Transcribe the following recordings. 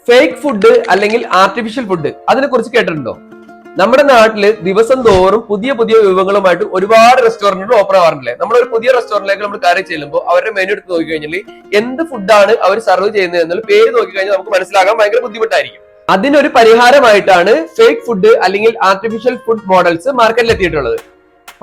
Fake food അല്ലെങ്കിൽ artificial food അതിനെ കുറിച്ച് കേട്ടിട്ടുണ്ടോ? നമ്മുടെ നാട്ടില് ദിവസം തോറും പുതിയ പുതിയ വിഭവങ്ങളുമായിട്ട് ഒരുപാട് റെസ്റ്റോറന്റുകൾ ഓപ്പൺ ആവാറില്ലേ? നമ്മളൊരു പുതിയ റെസ്റ്റോറന്റിലേക്ക് നമ്മൾ കയറി ചെല്ലുമ്പോൾ അവരുടെ മെനു എടുത്ത് നോക്കി കഴിഞ്ഞാൽ എന്ത് ഫുഡാണ് അവർ സർവ് ചെയ്യുന്നത് എന്നുള്ള പേര് നോക്കി കഴിഞ്ഞാൽ നമുക്ക് മനസ്സിലാകാൻ ഭയങ്കര ബുദ്ധിമുട്ടായിരിക്കും. അതിനൊരു പരിഹാരമായിട്ടാണ് ഫേക്ക് ഫുഡ് അല്ലെങ്കിൽ ആർട്ടിഫിഷ്യൽ ഫുഡ് മോഡൽസ് മാർക്കറ്റിൽ എത്തിയിട്ടുള്ളത്.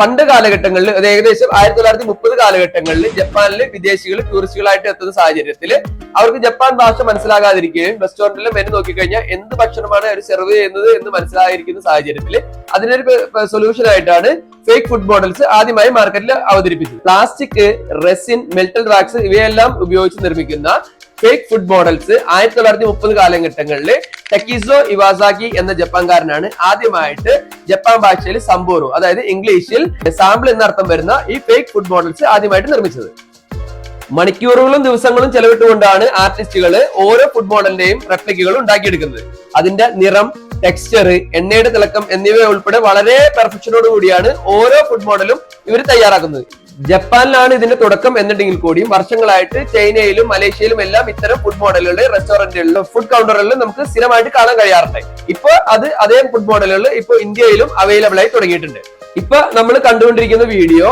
പണ്ട് കാലഘട്ടങ്ങളിൽ ഏകദേശം 1930 കാലഘട്ടങ്ങളിൽ ജപ്പാനിലെ വിദേശികൾ ടൂറിസ്റ്റുകളായിട്ട് എത്തുന്ന സാഹചര്യത്തിൽ അവർക്ക് ജപ്പാൻ ഭാഷ മനസ്സിലാകാതിരിക്കുകയും റെസ്റ്റോറന്റിലെ മെനു നോക്കിക്കഴിഞ്ഞാൽ എന്ത് ഭക്ഷണമാണ് അവർ സെർവ് ചെയ്യുന്നത് എന്ന് മനസ്സിലായിരിക്കുന്ന സാഹചര്യത്തിൽ അതിനൊരു സൊല്യൂഷൻ ആയിട്ടാണ് ഫേക്ക് ഫുഡ് മോഡൽസ് ആദ്യമായി മാർക്കറ്റിൽ അവതരിപ്പിച്ചത്. പ്ലാസ്റ്റിക്, റെസിൻ, മെറ്റൽ വാക്സ് ഇവയെല്ലാം ഉപയോഗിച്ച് നിർമ്മിക്കുന്ന ഫേക്ക് ഫുഡ് മോഡൽസ് 1930 കാലഘട്ടങ്ങളിൽ ടക്കീസോ ഇവാസാക്കി എന്ന ജപ്പാൻകാരനാണ് ആദ്യമായിട്ട് ജപ്പാൻ ഭാഷയിൽ സംബോറു, അതായത് ഇംഗ്ലീഷിൽ സാമ്പിൾ എന്നർത്ഥം വരുന്ന ഈ ഫേക്ക് ഫുഡ് മോഡൽസ് ആദ്യമായിട്ട് നിർമ്മിച്ചത്. മണിക്കൂറുകളും ദിവസങ്ങളും ചെലവിട്ടുകൊണ്ടാണ് ആർട്ടിസ്റ്റുകൾ ഓരോ ഫുഡ് മോഡലിന്റെയും റെപ്ലിക്കുകൾ ഉണ്ടാക്കിയെടുക്കുന്നത്. അതിന്റെ നിറം, ടെക്സ്ചർ, എണ്ണയുടെ തിളക്കം എന്നിവ ഉൾപ്പെടെ വളരെ പെർഫെക്ഷനോട് കൂടിയാണ് ഓരോ ഫുഡ് മോഡലും ഇവർ തയ്യാറാക്കുന്നത്. ജപ്പാനിലാണ് ഇതിന്റെ തുടക്കം എന്നുണ്ടെങ്കിൽ കൂടിയും വർഷങ്ങളായിട്ട് ചൈനയിലും മലേഷ്യയിലും എല്ലാം ഇത്തരം ഫുഡ് മോഡലുകൾ റെസ്റ്റോറന്റുകളിലും ഫുഡ് കൗണ്ടറുകളിലും നമുക്ക് സ്ഥിരമായിട്ട് കാണാൻ കഴിയാറുണ്ട്. ഇപ്പൊ അതേ ഫുഡ് മോഡലുകൾ ഇപ്പൊ ഇന്ത്യയിലും അവൈലബിൾ ആയി തുടങ്ങിയിട്ടുണ്ട്. ഇപ്പൊ നമ്മൾ കണ്ടുകൊണ്ടിരിക്കുന്ന വീഡിയോ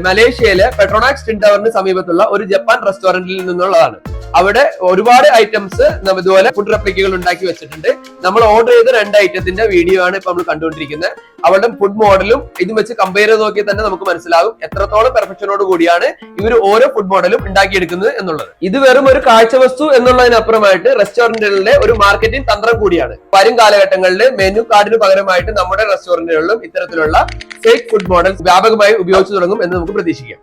മലേഷ്യയിലെ പെട്രോണാക്സ് ട്വിൻ ടവറിന് സമീപത്തുള്ള ഒരു ജപ്പാൻ റെസ്റ്റോറന്റിൽ നിന്നുള്ളതാണ്. അവിടെ ഒരുപാട് ഐറ്റംസ് ഇതുപോലെ ഫുഡ് റെപ്ലിക്കുകൾ ഉണ്ടാക്കി വെച്ചിട്ടുണ്ട്. നമ്മൾ ഓർഡർ ചെയ്ത 2 ഐറ്റത്തിന്റെ വീഡിയോ ആണ് ഇപ്പൊ നമ്മൾ കണ്ടുകൊണ്ടിരിക്കുന്നത്. അവരുടെ ഫുഡ് മോഡലും ഇതും വെച്ച് കമ്പയർ ചെയ്ത് നോക്കിയാൽ തന്നെ നമുക്ക് മനസ്സിലാകും എത്രത്തോളം പെർഫെക്ഷനോട് കൂടിയാണ് ഇവർ ഓരോ ഫുഡ് മോഡലും ഉണ്ടാക്കിയെടുക്കുന്നത് എന്നുള്ളത്. ഇത് വെറും ഒരു കാഴ്ച വസ്തു എന്നുള്ളതിനപ്പുറമായിട്ട് റെസ്റ്റോറന്റുകളിലെ ഒരു മാർക്കറ്റിംഗ് തന്ത്രം കൂടിയാണ്. വരും കാലഘട്ടങ്ങളിൽ മെനു കാർഡിന് പകരമായിട്ട് നമ്മുടെ റെസ്റ്റോറന്റുകളിലും ഇത്തരത്തിലുള്ള ഫേക്ക് ഫുഡ് മോഡൽസ് വ്യാപകമായി ഉപയോഗിച്ചു തുടങ്ങും എന്ന് നമുക്ക് പ്രതീക്ഷിക്കാം.